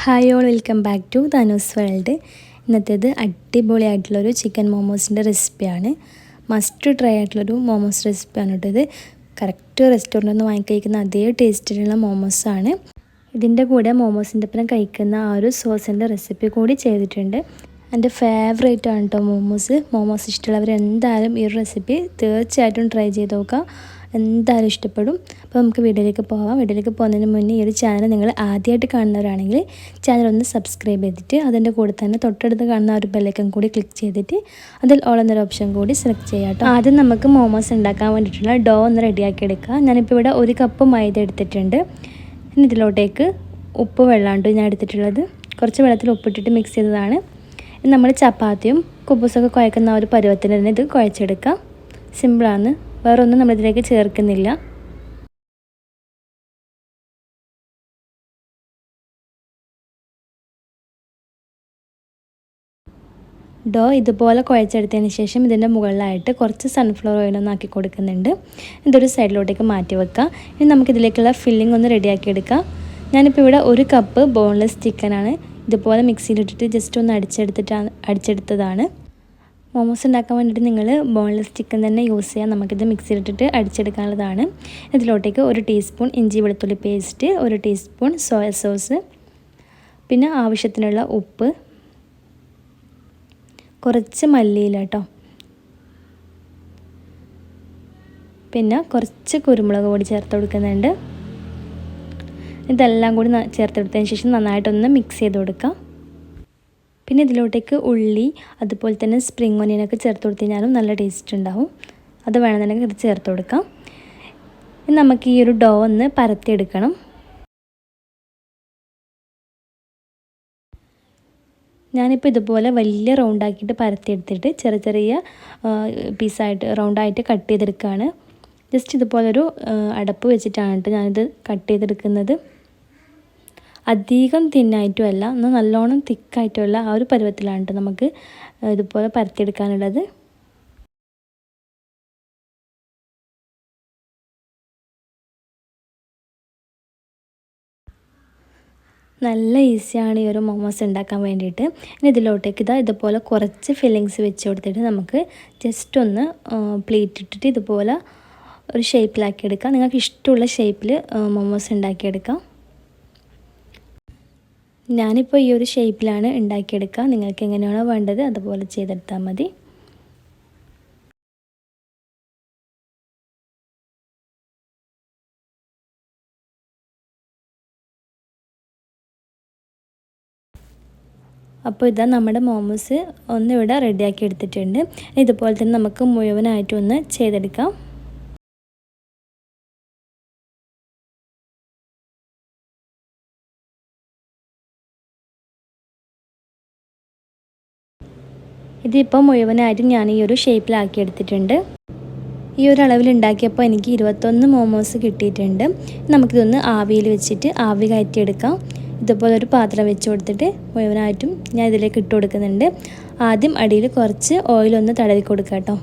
Hi all, welcome back to Dhanus world. ഇന്നത്തേത് അടിപൊളിയായിട്ടുള്ളൊരു chicken മോമോസിൻ്റെ റെസിപ്പിയാണ്. മസ്റ്റ് ട്രൈ ആയിട്ടുള്ളൊരു മോമോസ് റെസിപ്പിയാണ് കേട്ടോ ഇത്. കറക്റ്റ് റെസ്റ്റോറൻറ്റിൽ നിന്ന് വാങ്ങിക്കഴിക്കുന്ന അതേ ടേസ്റ്റിലുള്ള മോമോസാണ്. ഇതിൻ്റെ കൂടെ മോമോസിൻ്റെ ഒപ്പം കഴിക്കുന്ന ആ ഒരു സോസിൻ്റെ റെസിപ്പി കൂടി ചെയ്തിട്ടുണ്ട്. എൻ്റെ ഫേവറേറ്റ് ആണ് കേട്ടോ മോമോസ് ഇഷ്ടമുള്ളവർ എന്തായാലും ഈ ഒരു റെസിപ്പി തീർച്ചയായിട്ടും ട്രൈ ചെയ്ത് നോക്കുക, എന്തായാലും ഇഷ്ടപ്പെടും. അപ്പോൾ നമുക്ക് വീഡിയോയിലേക്ക് പോകാം. വീഡിയോയിലേക്ക് പോകുന്നതിന് മുന്നേ ഈ ഒരു ചാനൽ നിങ്ങൾ ആദ്യമായിട്ട് കാണുന്നവരാണെങ്കിൽ ചാനൽ ഒന്ന് സബ്സ്ക്രൈബ് ചെയ്തിട്ട് അതിൻ്റെ കൂടെ തന്നെ തൊട്ടടുത്ത് കാണുന്ന ഒരു ബെല്ലൈക്കൺ കൂടി ക്ലിക്ക് ചെയ്തിട്ട് അതിൽ ഓൾ എന്നൊരു ഓപ്ഷൻ കൂടി സെലക്ട് ചെയ്യാം കേട്ടോ. ആദ്യം നമുക്ക് മോമോസ് ഉണ്ടാക്കാൻ വേണ്ടിയിട്ടുള്ള ഡോ ഒന്ന് റെഡിയാക്കി എടുക്കുക. ഞാനിപ്പോൾ ഇവിടെ 1 കപ്പ് മൈദ എടുത്തിട്ടുണ്ട്. ഇനി ഇതിലോട്ടേക്ക് ഉപ്പ് വെള്ളമാണ് ഞാൻ എടുത്തിട്ടുള്ളത്. കുറച്ച് വെള്ളത്തിൽ ഉപ്പിട്ടിട്ട് മിക്സ് ചെയ്തതാണ്. നമ്മൾ ചപ്പാത്തിയും കുബൂസൊക്കെ കുഴക്കുന്ന ആ ഒരു പരുവത്തിന് തന്നെ ഇത് കുഴച്ചെടുക്കാം. സിമ്പിളാണ്, വേറെ ഒന്നും നമ്മളിതിലേക്ക് ചേർക്കുന്നില്ല. ഡോ ഇതുപോലെ കുഴച്ചെടുത്തതിന് ശേഷം ഇതിൻ്റെ മുകളിലായിട്ട് കുറച്ച് സൺഫ്ലവർ ഓയിലൊന്ന് ആക്കി കൊടുക്കുന്നുണ്ട്. ഇതൊരു സൈഡിലോട്ടേക്ക് മാറ്റി വെക്കുക. ഇനി നമുക്കിതിലേക്കുള്ള ഫില്ലിംഗ് ഒന്ന് റെഡിയാക്കി എടുക്കാം. ഞാനിപ്പോൾ ഇവിടെ 1 കപ്പ് ബോൺലെസ് ചിക്കനാണ് ഇതുപോലെ മിക്സിയിലിട്ടിട്ട് ജസ്റ്റ് ഒന്ന് അടിച്ചെടുത്തതാണ്. മോമോസ് ഉണ്ടാക്കാൻ വേണ്ടിയിട്ട് നിങ്ങൾ ബോൺലെസ് ചിക്കൻ തന്നെ യൂസ് ചെയ്യാം. നമുക്കിത് മിക്സിയിലിട്ടിട്ട് അടിച്ചെടുക്കാനുള്ളതാണ്. ഇതിലോട്ടേക്ക് 1 ടീസ്പൂൺ ഇഞ്ചി വെളുത്തുള്ളി പേസ്റ്റ്, 1 ടീസ്പൂൺ സോയ സോസ്, പിന്നെ ആവശ്യത്തിനുള്ള ഉപ്പ്, കുറച്ച് മല്ലിയില കേട്ടോ, പിന്നെ കുറച്ച് കുരുമുളക് പൊടി ചേർത്ത് കൊടുക്കുന്നുണ്ട്. ഇതെല്ലാം കൂടി ചേർത്ത് കൊടുത്തതിന് ശേഷം നന്നായിട്ടൊന്ന് മിക്സ് ചെയ്ത് കൊടുക്കാം. പിന്നെ ഇതിലോട്ടേക്ക് ഉള്ളി അതുപോലെ തന്നെ സ്പ്രിംഗ് ഒനിയനൊക്കെ ചേർത്ത് കൊടുത്തു കഴിഞ്ഞാലും നല്ല ടേസ്റ്റ് ഉണ്ടാവും. അത് വേണമെന്നുണ്ടെങ്കിൽ ഇത് ചേർത്ത് കൊടുക്കാം. ഇനി നമുക്ക് ഈ ഒരു ഡോ ഒന്ന് പരത്തിയെടുക്കണം. ഞാനിപ്പോൾ ഇതുപോലെ വലിയ റൗണ്ടാക്കിയിട്ട് പരത്തിയെടുത്തിട്ട് ചെറിയ പീസായിട്ട് റൗണ്ടായിട്ട് കട്ട് ചെയ്തെടുക്കുകയാണ്. ജസ്റ്റ് ഇതുപോലൊരു അടപ്പ് വെച്ചിട്ടാണ് കേട്ടോ ഞാനിത് കട്ട് ചെയ്തെടുക്കുന്നത്. അധികം തിന്നായിട്ടുമല്ല, എന്നാൽ നല്ലോണം തിക്കായിട്ടുമല്ല, ആ ഒരു പരുവത്തിലാണ് കേട്ടോ നമുക്ക് ഇതുപോലെ പരത്തിയെടുക്കാനുള്ളത്. നല്ല ഈസിയാണ് ഈ ഒരു മോമോസ് ഉണ്ടാക്കാൻ വേണ്ടിയിട്ട്. ഇനി ഇതിലോട്ടേക്ക് ഇതുപോലെ കുറച്ച് ഫില്ലിങ്സ് വെച്ച് കൊടുത്തിട്ട് നമുക്ക് ജസ്റ്റ് ഒന്ന് പ്ലേറ്റ് ഇട്ടിട്ട് ഇതുപോലെ ഒരു ഷേപ്പിലാക്കി എടുക്കാം. നിങ്ങൾക്ക് ഇഷ്ടമുള്ള ഷേപ്പിൽ മോമോസ് ഉണ്ടാക്കിയെടുക്കാം. ഞാനിപ്പോൾ ഈ ഒരു ഷേപ്പിലാണ് ഉണ്ടാക്കിയെടുക്കുക. നിങ്ങൾക്ക് എങ്ങനെയാണോ വേണ്ടത് അതുപോലെ ചെയ്തെടുത്താൽ മതി. അപ്പോൾ ഇതാ നമ്മുടെ മോമോസ് ഒന്നിവിടെ റെഡിയാക്കി എടുത്തിട്ടുണ്ട്. ഇതുപോലെ തന്നെ നമുക്ക് മുഴുവനായിട്ടൊന്ന് ചെയ്തെടുക്കാം. ഇതിപ്പോൾ മുഴുവനായിട്ടും ഞാൻ ഈ ഒരു ഷേപ്പിലാക്കി എടുത്തിട്ടുണ്ട്. ഈ ഒരു അളവിൽ ഉണ്ടാക്കിയപ്പോൾ എനിക്ക് 21 മോമോസ് കിട്ടിയിട്ടുണ്ട്. നമുക്കിതൊന്ന് ആവിയിൽ വെച്ചിട്ട് ആവി കയറ്റിയെടുക്കാം. ഇതുപോലെ ഒരു പാത്രം വെച്ച് കൊടുത്തിട്ട് മുഴുവനായിട്ടും ഞാൻ ഇതിലേക്ക് ഇട്ട് കൊടുക്കുന്നുണ്ട്. ആദ്യം അടിയിൽ കുറച്ച് ഓയിലൊന്ന് തടവി കൊടുക്കുക കേട്ടോ.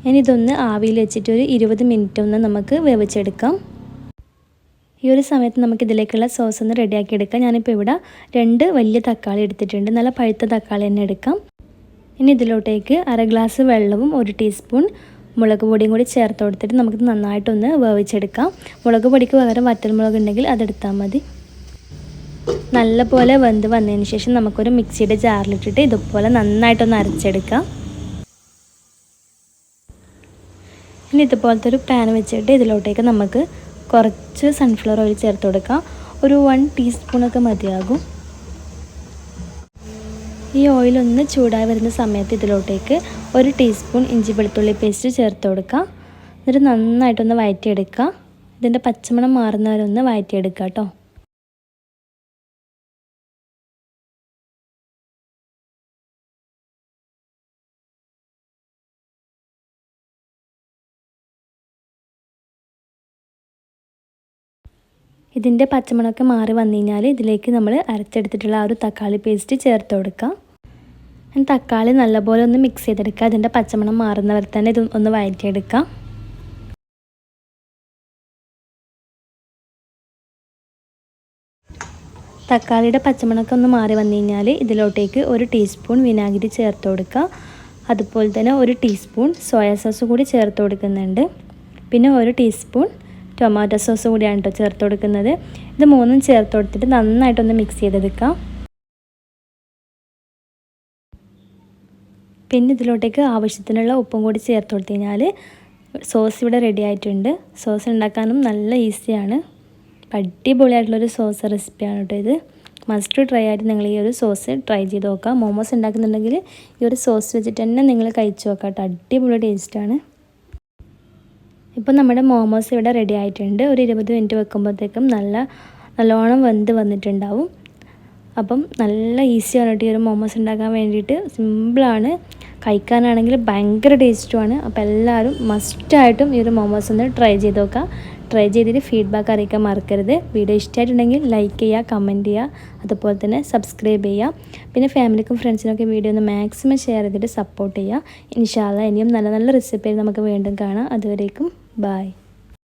ഇനി ഇതൊന്ന് ആവിയിൽ വെച്ചിട്ട് ഒരു 20 മിനിറ്റ് ഒന്ന് നമുക്ക് വേവിച്ചെടുക്കാം. ഈ ഒരു സമയത്ത് നമുക്ക് ഇതിലേക്കുള്ള സോസ് ഒന്ന് റെഡിയാക്കി എടുക്കാം. ഞാനിപ്പോൾ ഇവിടെ 2 വലിയ തക്കാളി എടുത്തിട്ടുണ്ട്. നല്ല പഴുത്ത തക്കാളി തന്നെ എടുക്കാം. ഇനി ഇതിലോട്ടേക്ക് 1/2 ഗ്ലാസ് വെള്ളവും 1 ടീസ്പൂൺ മുളക് പൊടിയും കൂടി ചേർത്ത് കൊടുത്തിട്ട് നമുക്ക് നന്നായിട്ടൊന്ന് വേവിച്ചെടുക്കാം. മുളക് പൊടിക്ക് പകരം വറ്റൽമുളക് ഉണ്ടെങ്കിൽ അതെടുത്താൽ മതി. നല്ലപോലെ വെന്ത് വന്നതിന് ശേഷം നമുക്കൊരു മിക്സിയുടെ ജാറിലിട്ടിട്ട് ഇതുപോലെ നന്നായിട്ടൊന്ന് അരച്ചെടുക്കാം. ഇനി ഇതുപോലത്തെ ഒരു പാൻ വെച്ചിട്ട് ഇതിലോട്ടേക്ക് നമുക്ക് കുറച്ച് സൺഫ്ലവർ ഓയിൽ ചേർത്ത് കൊടുക്കാം. ഒരു 1 ടീസ്പൂണൊക്കെ മതിയാകും. ഈ ഓയിലൊന്ന് ചൂടായി വരുന്ന സമയത്ത് ഇതിലോട്ടേക്ക് 1 ടീസ്പൂൺ ഇഞ്ചി വെളുത്തുള്ളി പേസ്റ്റ് ചേർത്ത് കൊടുക്കാം. എന്നിട്ട് നന്നായിട്ടൊന്ന് വഴറ്റിയെടുക്കുക. ഇതിൻ്റെ പച്ചമണം മാറുന്നവരൊന്ന് വഴറ്റിയെടുക്കുക കേട്ടോ. ഇതിൻ്റെ പച്ചമണമൊക്കെ മാറി വന്നു കഴിഞ്ഞാൽ ഇതിലേക്ക് നമ്മൾ അരച്ചെടുത്തിട്ടുള്ള ആ ഒരു തക്കാളി പേസ്റ്റ് ചേർത്ത് കൊടുക്കാം. തക്കാളി നല്ലപോലെ ഒന്ന് മിക്സ് ചെയ്തെടുക്കുക. അതിൻ്റെ പച്ചമണം മാറുന്നവരെ തന്നെ ഇത് ഒന്ന് വഴറ്റിയെടുക്കാം. തക്കാളിയുടെ പച്ചമണമൊക്കെ ഒന്ന് മാറി വന്നു കഴിഞ്ഞാൽ ഇതിലോട്ടേക്ക് 1 ടീസ്പൂൺ വിനാഗിരി ചേർത്ത് കൊടുക്കുക. അതുപോലെ തന്നെ 1 ടീസ്പൂൺ സോയാ സോസ് കൂടി ചേർത്ത് കൊടുക്കുന്നുണ്ട്. പിന്നെ 1 ടീസ്പൂൺ ടൊമാറ്റോ സോസ് കൂടിയാണ് കേട്ടോ ചേർത്ത് കൊടുക്കുന്നത്. ഇത് മൂന്നും ചേർത്ത് കൊടുത്തിട്ട് നന്നായിട്ടൊന്ന് മിക്സ് ചെയ്തെടുക്കാം. പിന്നെ ഇതിലോട്ടേക്ക് ആവശ്യത്തിനുള്ള ഉപ്പും കൂടി ചേർത്ത് കൊടുത്തു കഴിഞ്ഞാൽ സോസ് ഇവിടെ റെഡി ആയിട്ടുണ്ട്. സോസ് ഉണ്ടാക്കാനും നല്ല ഈസിയാണ്. അടിപൊളിയായിട്ടുള്ളൊരു സോസ് റെസിപ്പിയാണ് കേട്ടോ ഇത്. മസ്റ്റ് ട്രൈ ആയിട്ട് നിങ്ങൾ ഈ ഒരു സോസ് ട്രൈ ചെയ്ത് നോക്കാം. മോമോസ് ഉണ്ടാക്കുന്നുണ്ടെങ്കിൽ ഈ ഒരു സോസ് വെച്ചിട്ട് തന്നെ നിങ്ങൾ കഴിച്ച് നോക്കാം കേട്ടോ. അടിപൊളി ടേസ്റ്റാണ്. ഇപ്പോൾ നമ്മുടെ മോമോസ് ഇവിടെ റെഡി ആയിട്ടുണ്ട്. ഒരു 20 മിനിറ്റ് വെക്കുമ്പോഴത്തേക്കും നല്ലോണം വെന്ത് വന്നിട്ടുണ്ടാവും. അപ്പം നല്ല ഈസിയാണ് കേട്ടോ ഈ ഒരു മോമോസ് ഉണ്ടാക്കാൻ വേണ്ടിയിട്ട്. സിമ്പിളാണ്, കഴിക്കാനാണെങ്കിൽ ഭയങ്കര ടേസ്റ്റുമാണ്. അപ്പോൾ എല്ലാവരും മസ്റ്റായിട്ടും ഈ ഒരു മോമോസ് ഒന്ന് ട്രൈ ചെയ്ത് നോക്കുക. ട്രൈ ചെയ്തിട്ട് ഫീഡ്ബാക്ക് അറിയിക്കാൻ മറക്കരുത്. വീഡിയോ ഇഷ്ടമായിട്ടുണ്ടെങ്കിൽ ലൈക്ക് ചെയ്യുക, കമൻറ്റ് ചെയ്യുക, അതുപോലെ തന്നെ സബ്സ്ക്രൈബ് ചെയ്യുക. പിന്നെ ഫാമിലിക്കും ഫ്രണ്ട്സിനൊക്കെ വീഡിയോ ഒന്ന് മാക്സിമം ഷെയർ ചെയ്തിട്ട് സപ്പോർട്ട് ചെയ്യുക. ഇൻഷാ അല്ലാഹ് ഇനിയും നല്ല നല്ല റെസിപ്പി നമുക്ക് വീണ്ടും കാണാം. അതുവരേക്കും ബൈ.